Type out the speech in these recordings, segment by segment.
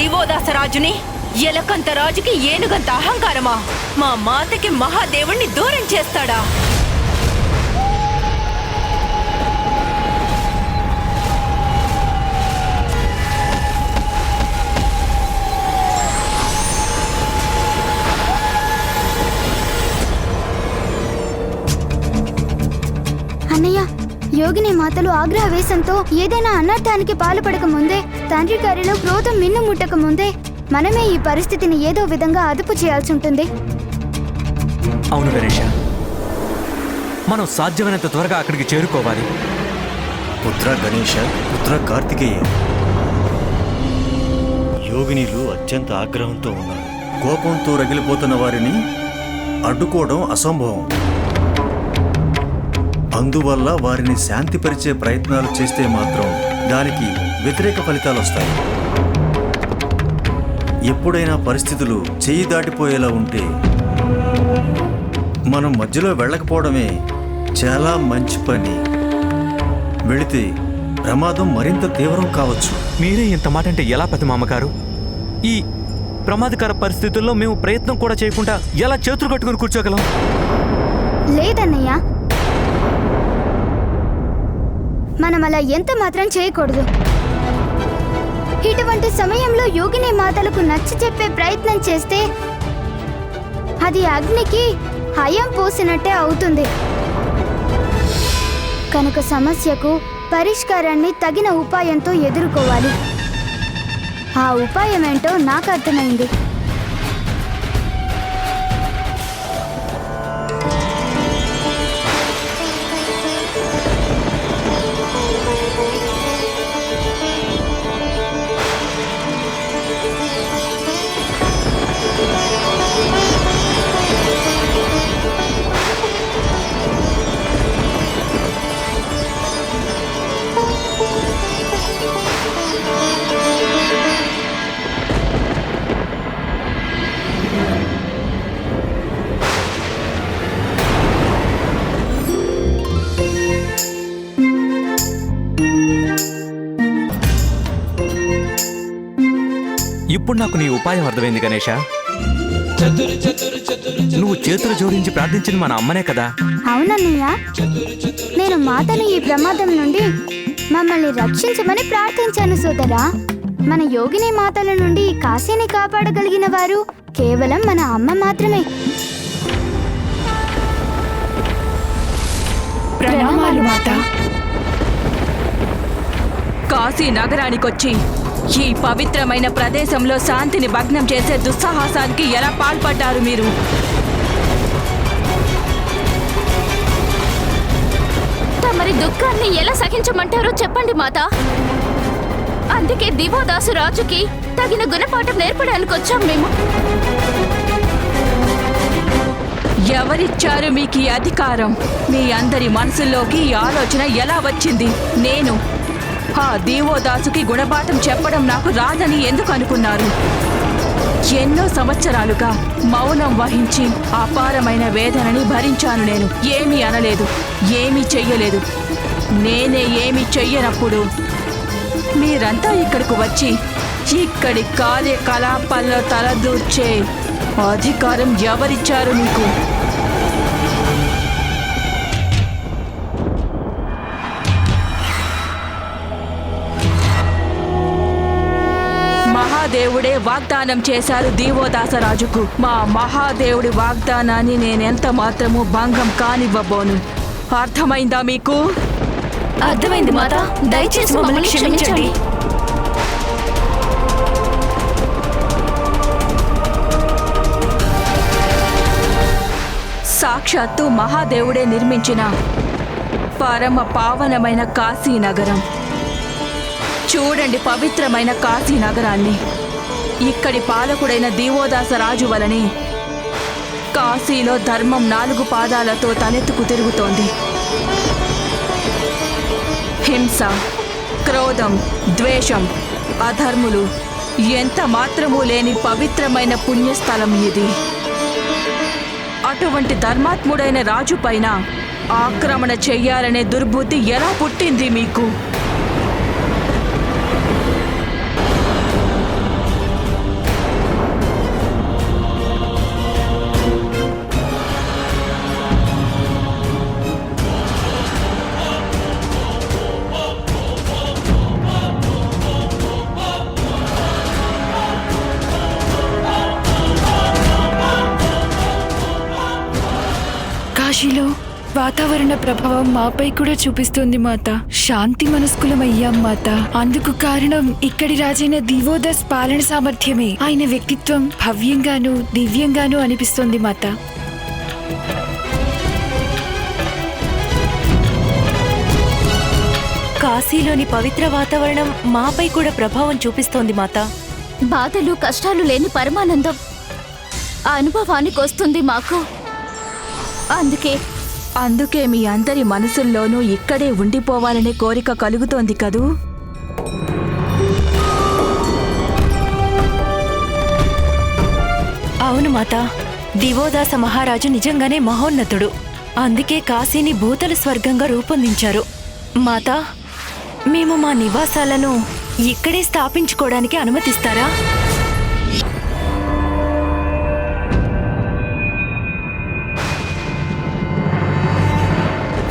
దివోదాసరాజుని? ఎలకంత రాజుకి ఏనుగంత అహంకారమా? మా మాతకి మహాదేవుణ్ణి దూరం చేస్తాడా? అన్నయ్య, యోగిని మాతలు ఆగ్రహవేశంతో ఏదైనా అనర్థానికి పాల్పడక ముందే, తండ్రి గారిలో క్రోధం మిన్నుముట్టక ముందే మనమే ఈ పరిస్థితిని ఏదో విధంగా అదుపు చేయాల్సి ఉంటుంది. అవును గణేష, మనం సాధ్యమైనంత త్వరగా అక్కడికి చేరుకోవాలి. పుత్ర గణేష, పుత్ర కార్తికేయ, యోగినీలు అత్యంత ఆగ్రహంతో ఉన్నారు. కోపంతో రగిలిపోతున్న వారిని అడ్డుకోవడం అసంభవం. అందువల్ల వారిని శాంతిపరిచే ప్రయత్నాలు చేస్తే మాత్రం దానికి వ్యతిరేక ఫలితాలు వస్తాయి. ఎప్పుడైనా పరిస్థితులు చెయ్యి దాటిపోయేలా ఉంటే మనం మధ్యలో వెళ్ళకపోవడమే చాలా మంచి పని. వెళితే ప్రమాదం మరింత తీవ్రం కావచ్చు. మీరే ఇంత మాట అంటే ఎలా పతి మామగారు? ఈ ప్రమాదకర పరిస్థితుల్లో మేము ప్రయత్నం కూడా చేయకుండా ఎలా చేతులు కట్టుకుని కూర్చోగలం? లేదన్నయ్య, మనం అలా ఎంత మాత్రం చేయకూడదు. ఇటువంటి సమయంలో యోగిని మాతలకు నచ్చ చెప్పే ప్రయత్నం చేస్తే అది అగ్నికి హయం పోసినట్టే అవుతుంది. కనుక సమస్యకు పరిష్కారాన్ని తగిన ఉపాయంతో ఎదుర్కోవాలి. ఆ ఉపాయం ఏంటో నాకు అర్థమైంది. ఇప్పుడు నాకు నీ ఉపాయం అర్థమైంది గణేష. నువ్వు చేతులు జోడించి ప్రార్థించింది మన అమ్మనే కదా? అవునన్నయ్య, నేను మాతను ఈ ప్రమాదం నుండి మమ్మల్ని రక్షించమని ప్రార్థించాను సోదరా. మన యోగిని మాతల నుండి కాశీని కాపాడగలిగిన వారు కేవలం మన అమ్మ మాత్రమే. ప్రణామాలు మాత. కాశీ నగరానికొచ్చి ఈ పవిత్రమైన ప్రదేశంలో శాంతిని భగ్నం చేసే దుస్సాహసానికి ఎలా పాల్పడ్డారు మీరు? తమరి దుఃఖాన్ని ఎలా సహించమంటారో చెప్పండి మాత. అందుకే దివోదాసు రాజుకి తగిన గుణపాఠం నేర్పడానికి వచ్చాం మేము. ఎవరిచ్చారు మీకు ఈ అధికారం? మీ అందరి మనసుల్లోకి ఈ ఆలోచన ఎలా వచ్చింది? నేను ఆ దీవోదాసుకి గుణపాఠం చెప్పడం నాకు రాదని ఎందుకు అనుకున్నారు? ఎన్నో సంవత్సరాలుగా మౌనం వహించి అపారమైన వేదనని భరించాను. నేను ఏమీ అనలేదు, ఏమీ చెయ్యలేదు. నేనే ఏమీ చెయ్యనప్పుడు మీరంతా ఇక్కడికి వచ్చి ఇక్కడి కార్యకలాపాల్లో తలదూర్చే అధికారం ఎవరిచ్చారు మీకు? మహాదేవుడే వాగ్దానం చేశారు దీవోదాసరాజుకు. మా మహాదేవుడి వాగ్దానాన్ని నేనెంత మాత్రము భంగం కానివ్వబోను. అర్థమైందా మీకు? అర్థమైంది మాత. దయచేసి మమ్మల్ని క్షమించండి. సాక్షాత్తు మహాదేవుడే నిర్మించిన పరమ పావనమైన కాశీ నగరం. చూడండి పవిత్రమైన కాశీ నగరాన్ని. ఇక్కడి పాలకుడైన దీవోదాసరాజు వలనే కాశీలో ధర్మం 4 పాదాలతో తలెత్తుకు తిరుగుతోంది. హింస, క్రోధం, ద్వేషం, అధర్ములు ఎంత మాత్రమూ లేని పవిత్రమైన పుణ్యస్థలం ఇది. అటువంటి ధర్మాత్ముడైన రాజు పైన ఆక్రమణ చెయ్యాలనే దుర్బుద్ధి ఎలా పుట్టింది మీకు? కాశీలో వాతావరణ ప్రభావం మాపై కూడా చూపిస్తోంది మాత. శాంతి మనస్కులమయ్యాం మాత. అందుకు కారణం ఇక్కడి రాజైన దివోదాస్ పాలన సామర్థ్యమే. ఆయన వ్యక్తిత్వం భవ్యంగాను దివ్యంగాను అనిపిస్తోంది మాత. కాశీలోని పవిత్ర వాతావరణం మాపై కూడా ప్రభావం చూపిస్తోంది మాత. బాధలు కష్టాలు లేని పరమానందం ఆ అనుభవానికి వస్తుంది మాకు. అందుకే మీ అందరి మనసుల్లోనూ ఇక్కడే ఉండిపోవాలనే కోరిక కలుగుతోంది కదూ? అవును మాత. దివోదాస మహారాజు నిజంగానే మహోన్నతుడు. అందుకే కాశీని భూతల స్వర్గంగా రూపొందించారు. మాత, మేము మా నివాసాలను ఇక్కడే స్థాపించుకోవడానికి అనుమతిస్తారా?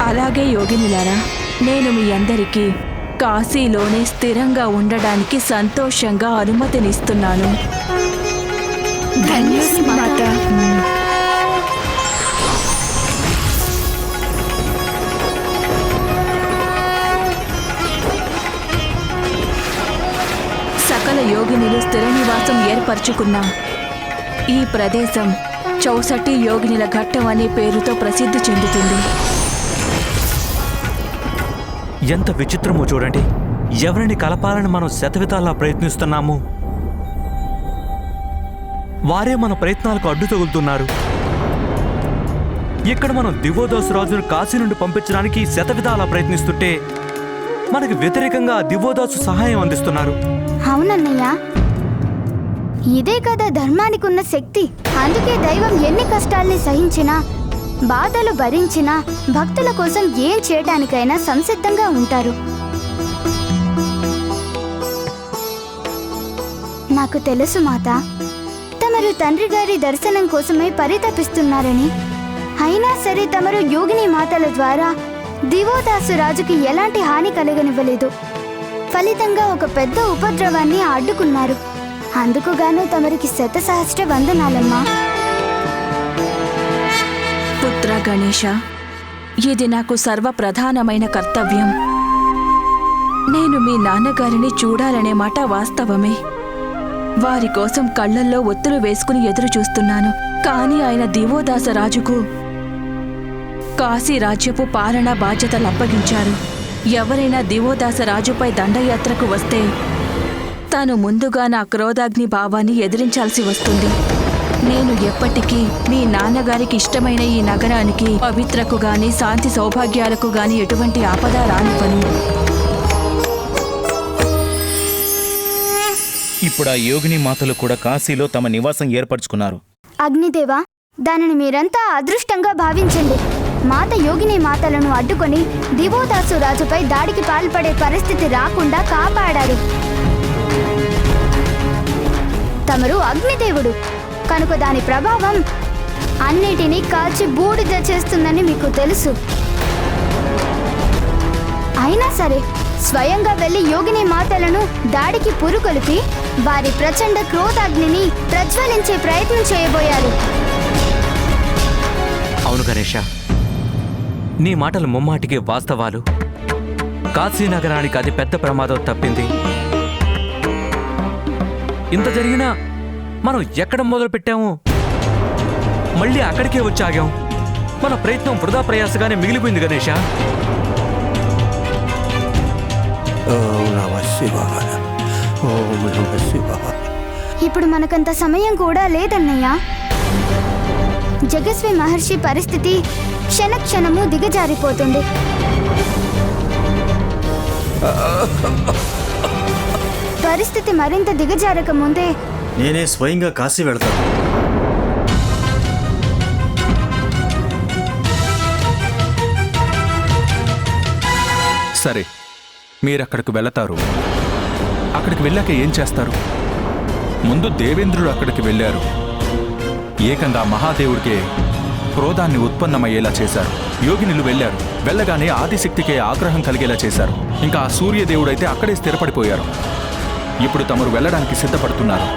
అలాగే యోగినులారా, నేను మీ అందరికీ కాశీలోనే స్థిరంగా ఉండడానికి సంతోషంగా అనుమతినిస్తున్నాను. ధన్యోస్మి మాత. సకల యోగినులు స్థిర నివాసం ఏర్పరచుకున్న ఈ ప్రదేశం చౌసటి యోగినుల ఘట్టం అనే పేరుతో ప్రసిద్ధి చెందుతుంది. ఎంత విచిత్రమో చూడండి. ఎవరిని కలపాలని మనం శతవిధాలా ప్రయత్నిస్తున్నాము, వారే మన ప్రయత్నాలకు అడ్డు తగులుతున్నారు. ఇక్కడ మనం దివోదాసు రాజును కాశీ నుండి పంపించడానికి శతవిధాలా ప్రయత్నిస్తుంటే మనకు వ్యతిరేకంగా దివోదాసు సహాయం అందిస్తున్నారు. అవునన్నయ్య, ఇదే కదా ధర్మానికి ఉన్న శక్తి. అందుకే దైవం ఎన్ని కష్టాల్ని సహించినా, బాధలు భరించినా భక్తుల కోసం ఏం చేయడానికైనా సంసిద్ధంగా ఉంటారు. నాకు తెలుసు మాత, తమరు తండ్రి గారి దర్శనం కోసమే పరితపిస్తున్నారని. అయినా సరే తమరు యోగిని మాతల ద్వారా దివోదాసు రాజుకి ఎలాంటి హాని కలగనివ్వలేదు. ఫలితంగా ఒక పెద్ద ఉపద్రవాన్ని అడ్డుకున్నారు. అందుకుగాను తమరికి శతసహస్ర వందనాలమ్మా. పుత్ర గణేశ, ఇది నాకు సర్వప్రధానమైన కర్తవ్యం. నేను మీ నాన్నగారిని చూడాలనే మాట వాస్తవమే. వారి కోసం కళ్ళల్లో ఒత్తులు వేసుకుని ఎదురు చూస్తున్నాను. కానీ ఆయన దివోదాస రాజుకు కాశీ రాజ్యపు పాలనా బాధ్యతలు అప్పగించారు. ఎవరైనా దివోదాస రాజుపై దండయాత్రకు వస్తే తాను ముందుగా నా క్రోధాగ్ని భావాన్ని ఎదిరించాల్సి వస్తుంది. నేను ఎప్పటికీ మీ నాన్నగారికి ఇష్టమైన ఈ నగరానికి పవిత్రకు గాని శాంతి సౌభాగ్యాలకు గాని ఎటువంటి ఆపద రానివ్వను. ఇప్పుడు ఆ యోగిని మాతలు కూడా కాశీలో తమ నివాసం ఏర్పరచుకున్నారు. అగ్నిదేవా, దానిని మీరంతా అదృష్టంగా భావించండి. మాత యోగిని మాతలను అడ్డుకొని దివోదాసు రాజుపై దాడికి పాల్పడే పరిస్థితి రాకుండా కాపాడారు. తమరు అగ్నిదేవుడు కనుక దాని ప్రభావం అన్నిటినీ కాల్చి బూడిద చేస్తుందని మీకు తెలుసు. అయినా సరే స్వయంగా వెళ్లి యోగిని మాతలను దాడికి పురుకొలిపి వారి ప్రచండ క్రోధాగ్నిని ప్రజ్వలించే ప్రయత్నం చేయబోయారు. అవును గణేష, నీ మాటలు ముమ్మాటికి వాస్తవాలు. కాశీ నగరానికి అది పెద్ద ప్రమాదం తప్పింది. ఇంత జరిగినా మనం ఎక్కడ మొదలు పెట్టాము మళ్ళీ అక్కడికే వచ్చి ఆగాం. మన ప్రయత్నం వృధా ప్రయాసగానే మిగిలిపోయింది గణేష. ఇప్పుడు మనకంత సమయం కూడా లేదన్నయ్య. జగస్వి మహర్షి పరిస్థితి క్షణక్షణము దిగజారిపోతుంది. పరిస్థితి మరింత దిగజారక ముందే నేనే స్వయంగా కాశీ వెళతాను. సరే, మీరక్కడికి వెళతారు. అక్కడికి వెళ్ళాక ఏం చేస్తారు? ముందు దేవేంద్రుడు అక్కడికి వెళ్ళారు. ఏకంగా మహాదేవుడికే క్రోధాన్ని ఉత్పన్నమయ్యేలా చేశారు. యోగినులు వెళ్ళారు. వెళ్ళగానే ఆదిశక్తికే ఆగ్రహం కలిగేలా చేశారు. ఇంకా ఆ సూర్యదేవుడైతే అక్కడే స్థిరపడిపోయారు. ఇప్పుడు తమరు వెళ్ళడానికి సిద్ధపడుతున్నారు.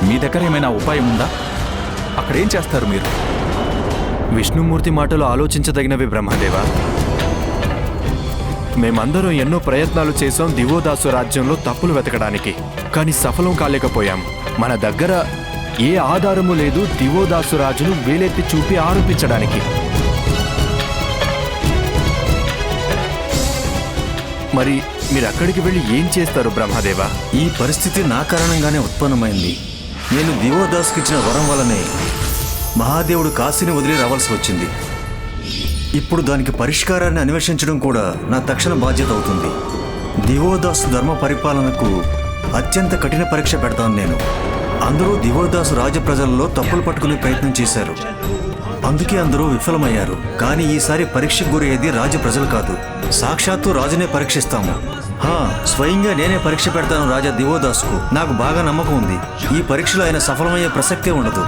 మీ దగ్గర ఏమైనా ఉపాయం ఉందా? అక్కడేం చేస్తారు మీరు? విష్ణుమూర్తి మాటలు ఆలోచించదగినవి బ్రహ్మదేవా. మేమందరం ఎన్నో ప్రయత్నాలు చేశాం దివోదాసు రాజ్యంలో తప్పులు వెతకడానికి, కానీ సఫలం కాలేకపోయాం. మన దగ్గర ఏ ఆధారము లేదు దివోదాసు రాజును వేలెత్తి చూపి ఆరోపించడానికి. మరి మీరు అక్కడికి వెళ్ళి ఏం చేస్తారు బ్రహ్మదేవా? ఈ పరిస్థితి నా కారణంగానే ఉత్పన్నమైంది. నేను దివోదాస్కి ఇచ్చిన వరం వల్లనే మహాదేవుడు కాశీని వదిలి రావాల్సి వచ్చింది. ఇప్పుడు దానికి పరిష్కారాన్ని అన్వేషించడం కూడా నా తక్షణ బాధ్యత అవుతుంది. దివోదాసు ధర్మ పరిపాలనకు అత్యంత కఠిన పరీక్ష పెడతాను నేను. అందరూ దివోదాసు రాజప్రజలలో తప్పులు పట్టుకునే ప్రయత్నం చేశారు, అందుకే అందరూ విఫలమయ్యారు. కానీ ఈసారి పరీక్షకు గురయ్యేది రాజప్రజలు కాదు, సాక్షాత్తు రాజునే పరీక్షిస్తాము. స్వయంగా నేనే పరీక్ష పెడతాను రాజా దివోదాసుకు. నాకు బాగా నమ్మకం ఉంది, ఈ పరీక్షలో ఆయన సఫలమయ్యే ప్రసక్తే ఉండదు.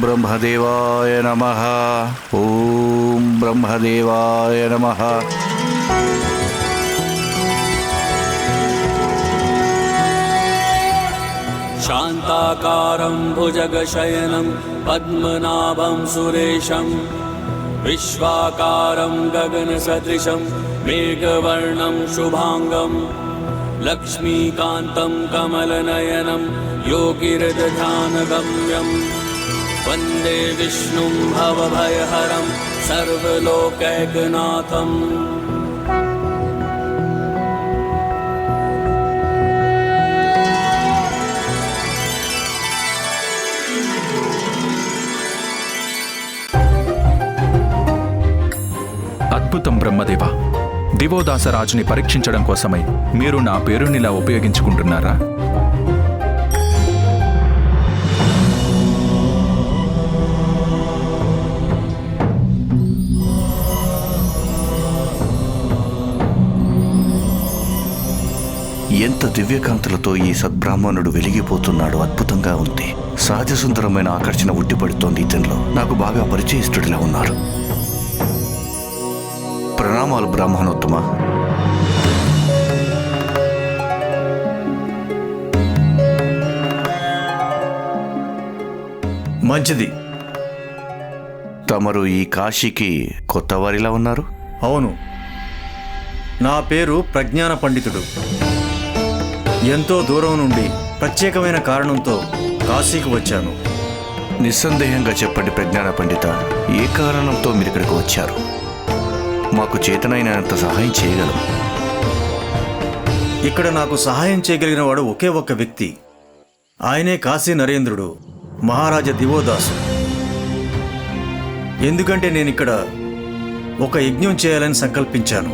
బ్రహ్మదేవాయ నమః. ఓం బ్రహ్మదేవాయ నమః. శాంతాకారం భుజగశయనం పద్మనాభం సురేశం విశ్వాకారం గగనసదృశం మేఘవర్ణం శుభాంగం లక్ష్మీకాంతం కమలనయనం యోగిరధ్యానగమ్యం వందే విష్ణుం భవభయహరం సర్వలోకైకనాథం. అద్భుతం బ్రహ్మదేవ. దివోదాసరాజుని పరీక్షించడం కోసమై మీరు నా పేరునిలా ఉపయోగించుకుంటున్నారా? ఎంత దివ్యకాంతులతో ఈ సద్బ్రాహ్మణుడు వెలిగిపోతున్నాడు. అద్భుతంగా ఉంది. సహజసుందరమైన ఆకర్షణ ఉట్టిపడుతోంది ఇతనిలో. నాకు బాగా పరిచయిస్తుడిలా ఉన్నారు. ప్రణామాలు బ్రాహ్మణోత్తమ. మంచిది. తమరు ఈ కాశీకి కొత్త వారిలా ఉన్నారు. అవును, నా పేరు ప్రజ్ఞాన పండితుడు. ఎంతో దూరం నుండి ప్రత్యేకమైన కారణంతో కాశీకి వచ్చాను. నిస్సందేహంగా చెప్పండి ప్రజ్ఞాన పండిత, ఏ కారణంతో మీరు ఇక్కడికి వచ్చారు? మాకు చేతనైనంత సహాయం చేయగలం. ఇక్కడ నాకు సహాయం చేయగలిగిన వాడు ఒకే ఒక్క వ్యక్తి. ఆయనే కాశీ నరేంద్రుడు, మహారాజా దివోదాసు. ఎందుకంటే నేను ఇక్కడ ఒక యజ్ఞం చేయాలని సంకల్పించాను.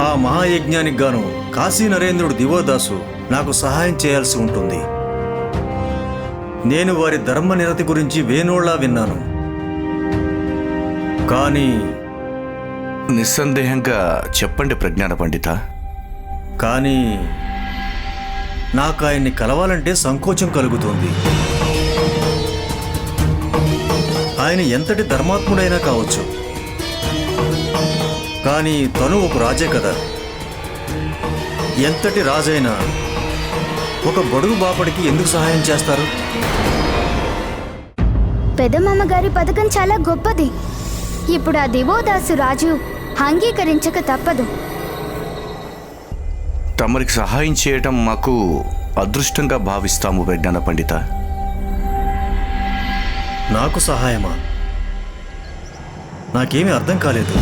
ఆ మహాయజ్ఞానికి గాను కాశీ నరేంద్రుడు దివోదాసు నాకు సహాయం చేయాల్సి ఉంటుంది. నేను వారి ధర్మ నిరతి గురించి వేణోళ్లా విన్నాను, కానీ నిస్సందేహంగా చెప్పండి ప్రజ్ఞాన పండిత. కానీ నాకు ఆయన్ని కలవాలంటే సంకోచం కలుగుతుంది. ఆయన ఎంతటి ధర్మాత్ముడైనా కావచ్చు, కానీ తను ఒక రాజే కదా. ఎంతటి రాజైనా ఒక బడుగు బాపడికి ఎందుకు సహాయం చేస్తారు? పెదమామగారి పథకం చాలా గొప్పది. ఇప్పుడు ఆ దివోదాసు రాజు అంగీకరించక తప్పదు. తమరికి సహాయం చేయటం మాకు అదృష్టంగా భావిస్తాము ప్రజ్ఞాన పండిత. నాకు సహాయమా? నాకేమీ అర్థం కాలేదు.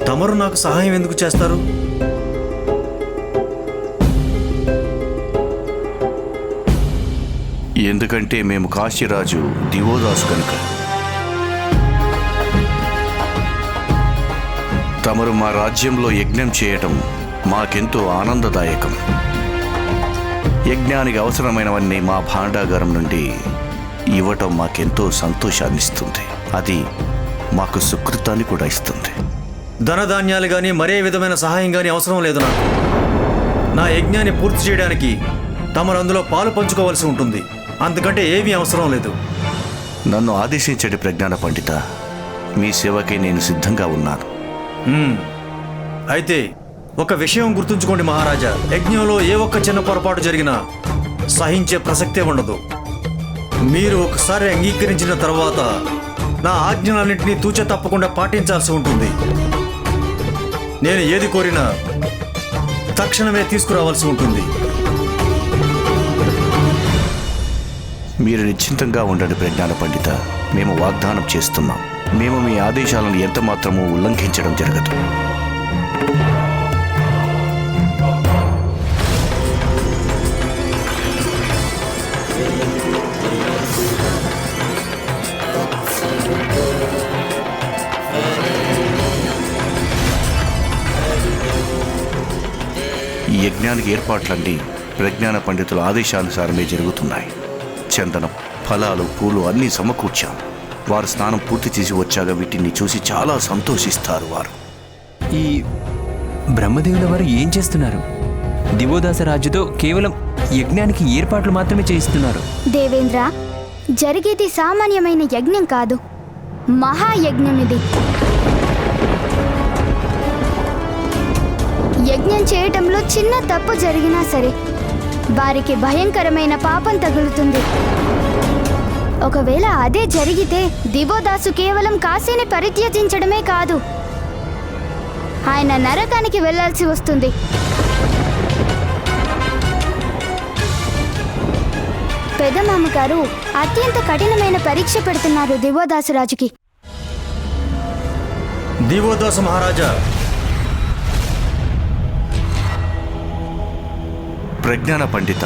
తమరు నాకు సహాయం ఎందుకు చేస్తారు? ఎందుకంటే మేము కాశీరాజు దివోదాసు కనుక. తమరు మా రాజ్యంలో యజ్ఞం చేయటం మాకెంతో ఆనందదాయకం. యజ్ఞానికి అవసరమైనవన్నీ మా భాండాగారం నుండి ఇవ్వటం మాకెంతో సంతోషాన్నిస్తుంది. అది మాకు సుకృతాన్ని కూడా ఇస్తుంది. ధనధాన్యాలు కానీ మరే విధమైన సహాయం కానీ అవసరం లేదు నాకు. నా యజ్ఞాన్ని పూర్తి చేయడానికి తమరు అందులో పాలు పంచుకోవాల్సి ఉంటుంది. అంతకంటే ఏమీ అవసరం లేదు. నన్ను ఆదేశించండి ప్రజ్ఞాన పండిత, మీ సేవకే నేను సిద్ధంగా ఉన్నాను. అయితే ఒక విషయం గుర్తుంచుకోండి మహారాజా, యజ్ఞంలో ఏ ఒక్క చిన్న పొరపాటు జరిగినా సహించే ప్రసక్తే ఉండదు. మీరు ఒకసారి అంగీకరించిన తర్వాత నా ఆజ్ఞలన్నింటినీ తూచ తప్పకుండా పాటించాల్సి ఉంటుంది. నేను ఏది కోరినా తక్షణమే తీసుకురావాల్సి ఉంటుంది. మీరు నిశ్చింతంగా ఉండండి ప్రజ్ఞాన పండిత, మేము వాగ్దానం చేస్తున్నాం. మేము మీ ఆదేశాలను ఎంత మాత్రమూ ఉల్లంఘించడం జరగదు. ఈ యజ్ఞానికి ఏర్పాట్లన్నీ ప్రజ్ఞాన పండితుల ఆదేశానుసారమే జరుగుతున్నాయి. చందనం, ఫలాలు, పూలు అన్నీ సమకూర్చాం. వారు స్నానం పూర్తి చేసి వచ్చాక వీటిని చూసి చాలా సంతోషిస్తారు. వారు ఈ బ్రహ్మదేవుల వారు ఏం చేస్తున్నారు? దివోదాస రాజుతో కేవలం యజ్ఞానికి ఏర్పాట్లు మాత్రమే చేయిస్తున్నారు. దేవేంద్ర, జరిగేది సామాన్యమైన యజ్ఞం కాదు, మహాయజ్ఞం ఇది. యజ్ఞం చేయటంలో చిన్న తప్పు జరిగినా సరే వారికి భయంకరమైన పాపం తగులుతుంది. ఒకవేళ అదే జరిగితే దివోదాసు కేవలం కాశీని పరిత్యజించడమే కాదు, ఆయన నరకానికి వెళ్లాల్సి వస్తుంది. పెదమామగారు అత్యంత కఠినమైన పరీక్ష పెడుతున్నారు దివోదాసరాజుకి. దివోదాస మహారాజా, ప్రజ్ఞాన పండిత,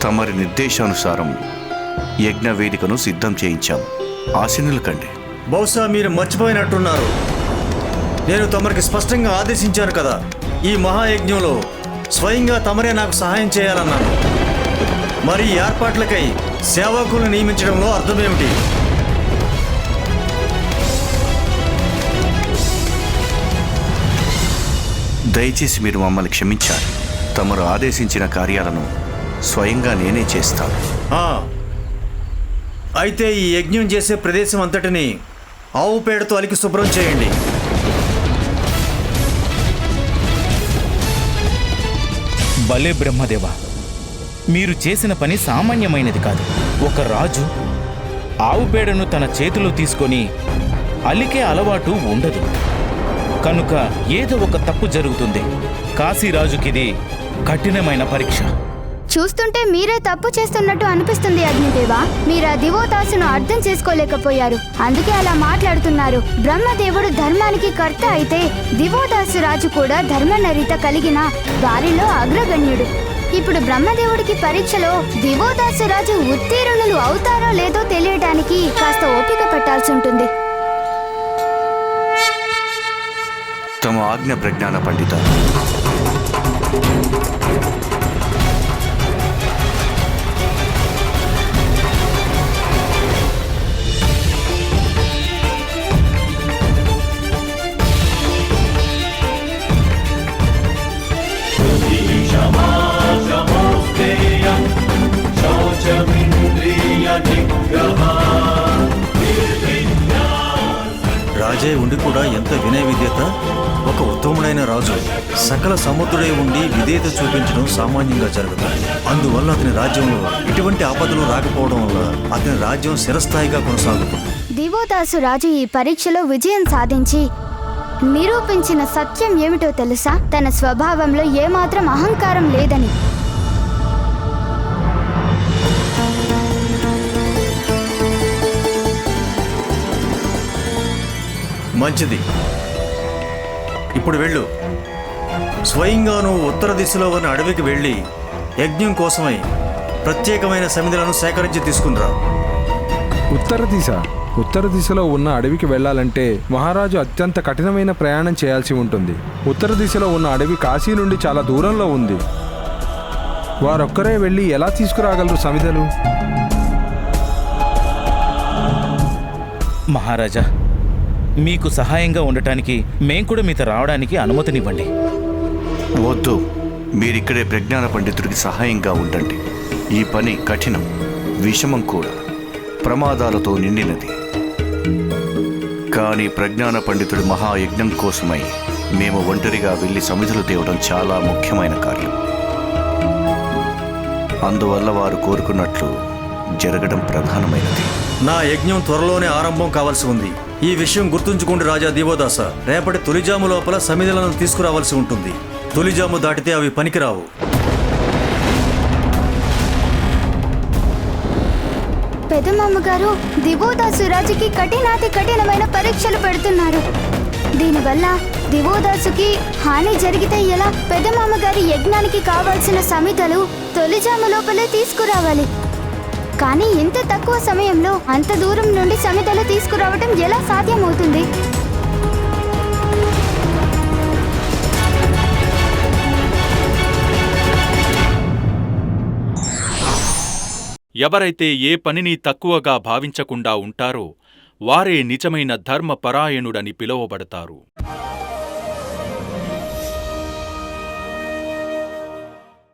తమరి నిర్దేశానుసారం యజ్ఞ వేదికను సిద్ధం చేయించాం. ఆశీనులు కండి. బహుశా మీరు మర్చిపోయినట్టున్నారు. నేను తమరికి స్పష్టంగా ఆదేశించాను కదా, ఈ మహాయజ్ఞంలో స్వయంగా తమరే నాకు సహాయం చేయాలన్నాను. మరి ఈ ఏర్పాట్లకై సేవకులను నియమించడంలో అర్థమేమిటి? దయచేసి మీరు మమ్మల్ని క్షమించాలి. తమరు ఆదేశించిన కార్యాలను స్వయంగా నేనే చేస్తాను. అయితే ఈ యజ్ఞం చేసే ప్రదేశం అంతటిని ఆవు పేడతో అలికి శుభ్రం చేయండి. భలే బ్రహ్మదేవ, మీరు చేసిన పని సామాన్యమైనది కాదు. ఒక రాజు ఆవు పేడను తన చేతిలో తీసుకొని అలికే అలవాటు ఉండదు. కనుక ఏదో ఒక తప్పు జరుగుతుంది. కాశీరాజుకిది కఠినమైన పరీక్ష. చూస్తుంటే మీరే తప్పు చేస్తున్నట్టు అనిపిస్తుంది అగ్నిదేవా. మీరు ఆ దివోదాసును అర్థం చేసుకోలేకపోయారు, అందుకే అలా మాట్లాడుతున్నారు. బ్రహ్మదేవుడు ధర్మానికి కర్త అయితే దివోదాసు రాజు కూడా ధర్మనరిత కలిగిన వారిలో అగ్రగణ్యుడు. ఇప్పుడు బ్రహ్మదేవుడికి పరీక్షలో దివోదాసు రాజు ఉత్తీర్ణులు అవుతారో లేదో తెలియడానికి కాస్త ఓపిక పట్టాల్సి ఉంటుంది. తమ ఆజ్ఞ ప్రజ్ఞాన పండిత. రాజే ఉండి కూడా ఎంత వినయ విధేయత! ఒక ఉత్తముడైన రాజు సకల సముద్రుడై ఉండి విధేయత చూపించడం సామాన్యంగా జరగదు. అందువల్ల అతని రాజ్యంలో ఇటువంటి ఆపదలు రాకపోవడం వల్ల అతని రాజ్యం స్థిరస్థాయిగా కొనసాగుతుంది. దివోదాసు రాజు ఈ పరీక్షలో విజయం సాధించి నిరూపించిన సత్యం ఏమిటో తెలుసా? తన స్వభావంలో ఏమాత్రం అహంకారం లేదని. మంచిది, ఇప్పుడు వెళ్ళు. స్వయంగా నువ్వు ఉత్తర దిశలో ఉన్న అడవికి వెళ్ళి యజ్ఞం కోసమై ప్రత్యేకమైన సమిధులను సేకరించి తీసుకునిరా. ఉత్తర దిశలో ఉన్న అడవికి వెళ్ళాలంటే మహారాజు అత్యంత కఠినమైన ప్రయాణం చేయాల్సి ఉంటుంది. ఉత్తర దిశలో ఉన్న అడవి కాశీ నుండి చాలా దూరంలో ఉంది. వారొక్కరే వెళ్ళి ఎలా తీసుకురాగలరు సమిధలు? మహారాజా, మీకు సహాయంగా ఉండటానికి మేం కూడా మీతో రావడానికి అనుమతినివ్వండి. వద్దు, మీరిక్కడే ప్రజ్ఞాన పండితుడికి సహాయంగా ఉండండి. ఈ పని కఠినం. విషమం కూడా ప్రమాదాలతో నిండినది. కానీ ప్రజ్ఞాన పండితుడి మహాయజ్ఞం కోసమై మేము ఒంటరిగా వెళ్ళి సమిధులు తేవడం చాలా ముఖ్యమైన కార్యం. అందువల్ల వారు కోరుకున్నట్లు జరగడం ప్రధానమైనది. నా యజ్ఞం త్వరలోనే ఆరంభం కావాల్సి ఉంది. ఈ విషయం గుర్తుంచుకోండి రాజా దీవోదాస. రేపటి తొలిజాము లోపల సమిధులను తీసుకురావాల్సి ఉంటుంది. తొలిజాము దాటితే అవి పనికిరావు. పెదమామగారు దివోదాసు రాజుకి కఠినమైన పరీక్షలు పెడుతున్నారు. దీనివల్ల దివోదాసుకి హాని జరిగితే ఎలా? పెదమామగారి యజ్ఞానికి కావాల్సిన సమిధలు తొలిజాము లోపలే తీసుకురావాలి. కానీ ఇంత తక్కువ సమయంలో అంత దూరం నుండి సమిధలు తీసుకురావటం ఎలా సాధ్యమవుతుంది? ఎవరైతే ఏ పనిని తక్కువగా భావించకుండా ఉంటారో వారే నిజమైన ధర్మపరాయణుడని పిలువబడతారు.